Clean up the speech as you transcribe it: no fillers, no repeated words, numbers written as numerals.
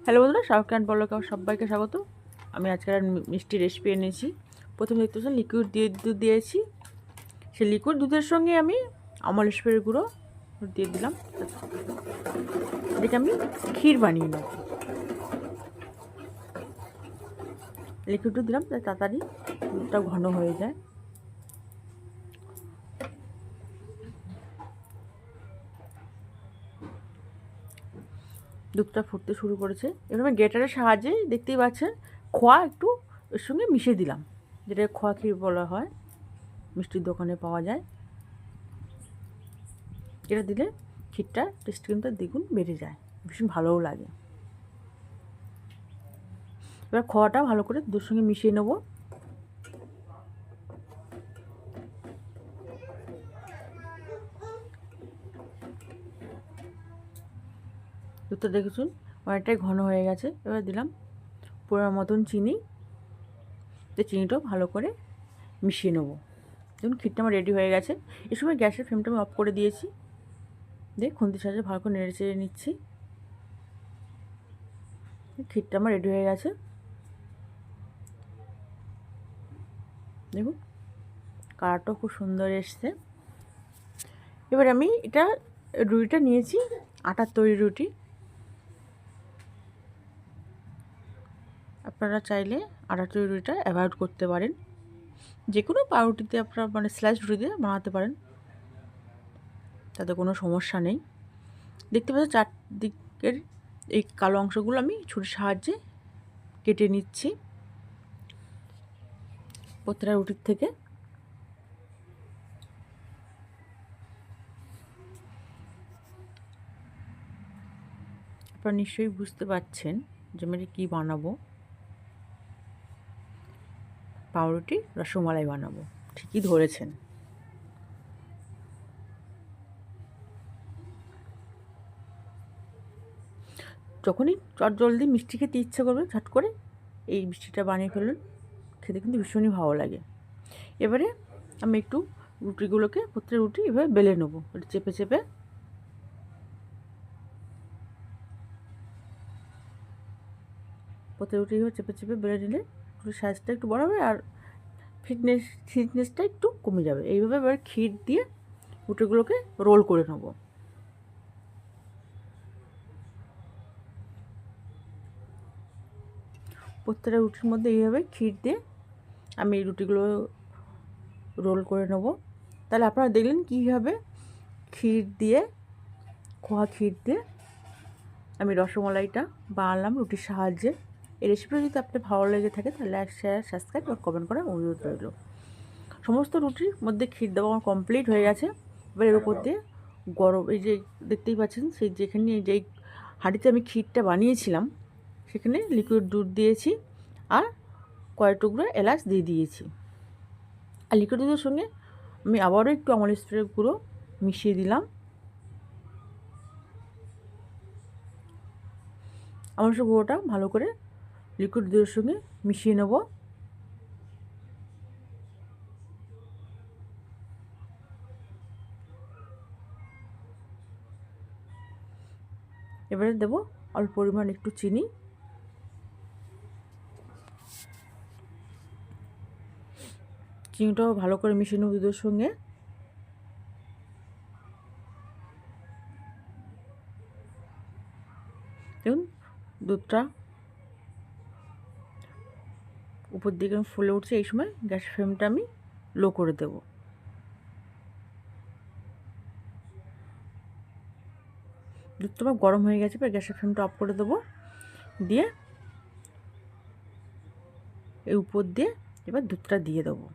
Hello বন্ধুরা, শাহরুখ খান পল্লকা সবাইকে স্বাগত। আমি আজকের মিষ্টি রেসিপি এনেছি। প্রথমে দেখতে পাচ্ছেন লিকুইড দুধ দিয়েছি। সেই লিকুইড দুধের সঙ্গে আমি আমল স্প্রে গুঁড়ো দিয়ে দিলাম। এটাকে আমি ক্ষীর বানিয়ে নেব। লিকুইড দুধ দিলাম তাই তাড়াতাড়ি দুধটা ঘন হয়ে যায়। দুধটা ফুটতে শুরু করেছে। এভাবে গ্রেটারের সাহায্যে দেখতেই পাচ্ছেন খোয়া একটু এর সঙ্গে মিশিয়ে দিলাম, যেটা খোয়া ক্ষীর বলা হয়, মিষ্টির দোকানে পাওয়া যায়। এটা দিলে ক্ষীরটা টেস্ট কিন্তু দ্বিগুণ বেড়ে যায়, ভীষণ ভালোও লাগে। এবার খোয়াটা ভালো করে দুধের সঙ্গে মিশিয়ে নেব। দুধটা দেখেছুন অনেকটাই ঘন হয়ে গেছে। এবার দিলাম পরিমাণ মতন চিনি। তো চিনিটাও ভালো করে মিশিয়ে নেব। দেখুন ক্ষীরটা আমার রেডি হয়ে গেছে। এই সময় গ্যাসের ফ্লেমটা আমি অফ করে দিয়েছি। দিয়ে খুন্তির সাহায্যে ভালো করে নেড়ে চেড়ে নিচ্ছি। ক্ষীরটা আমার রেডি হয়ে গেছে। দেখুন কালারটাও খুব সুন্দর এসছে। এবার আমি রুটিটা নিয়েছি, আটার তৈরি রুটি। আপনারা চাইলে আটার তৈরি রুটিটা অ্যাভয়েড করতে পারেন। যে কোনো পাউরুটিতে আপনারা স্লাইস রুটি দিয়ে বানাতে পারেন, তাতে কোনো সমস্যা নেই। দেখতে পাচ্ছেন চারদিকের এই কালো অংশগুলো আমি ছুরির সাহায্যে কেটে নিচ্ছি প্রত্যেকটা রুটির থেকে। আপনারা নিশ্চয়ই বুঝতে পারছেন যে আমি কী বানাবো। পাউরুটি রসমালাই বানাবো, ঠিকই ধরেছেন। যখনই চটজলদি মিষ্টি খেতে ইচ্ছে করবে, ঝট করে এই মিষ্টিটা বানিয়ে ফেলুন, খেতে কিন্তু ভীষণই ভালো লাগে। এবারে আমি একটু রুটিগুলোকে প্রত্যেকটা রুটি এভাবে বেলে নেবো, একটু চেপে চেপে। প্রত্যেক রুটি এভাবে চেপে চেপে বেলে নিলে রুটির সাইজটা একটু বড় হবে আর থিকনেসটা একটু কমে যাবে। এইভাবে এবার ক্ষীর দিয়ে রুটিগুলোকে রোল করে নেবো। প্রত্যেকটা রুটির মধ্যে এইভাবে ক্ষীর দিয়ে আমি এই রুটিগুলো রোল করে নেব। তাহলে আপনারা দেখলেন কীভাবে ক্ষীর দিয়ে, খোয়া ক্ষীর দিয়ে আমি রসমালাইটা বানালাম রুটির সাহায্যে। এই রেসিপিটা যদি আপনার ভালো লেগে থাকে তাহলে লাইক, শেয়ার, সাবস্ক্রাইব আর কমেন্ট করার অনুরোধ রইল। সমস্ত রুটির মধ্যে ক্ষীর দেওয়া আমার কমপ্লিট হয়ে গেছে। এবার এর উপর দিয়ে গরম, এই যে দেখতেই পাচ্ছেন, সেই যেখানে যেই হাঁড়িতে আমি ক্ষীরটা বানিয়েছিলাম সেখানে লিকুইড দুধ দিয়েছি আর কয়েক টুকরো এলাচ দিয়ে দিয়েছি। আর লিকুইড দুধের সঙ্গে আমি আবারও একটু আমল স্প্রে গুঁড়ো মিশিয়ে দিলাম। আমল স্প্রে গুঁড়োটা ভালো করে লিকুইড দুধের সঙ্গে মিশিয়ে নেব। এবারে দেব অল্প পরিমাণ একটু চিনি। চিনিটাও ভালো করে মিশিয়ে নেব দুধের সঙ্গে। দেখুন দুধটা উপর দিকে ফুলে উঠছে। এই সময় গ্যাস ফ্লেমটা আমি লো করে দেব। দুধটা আমার গরম হয়ে গেছে, এবার গ্যাসের ফ্লেমটা অফ করে দেবো। দিয়ে এই উপর দিয়ে এবার দুধটা দিয়ে দেবো।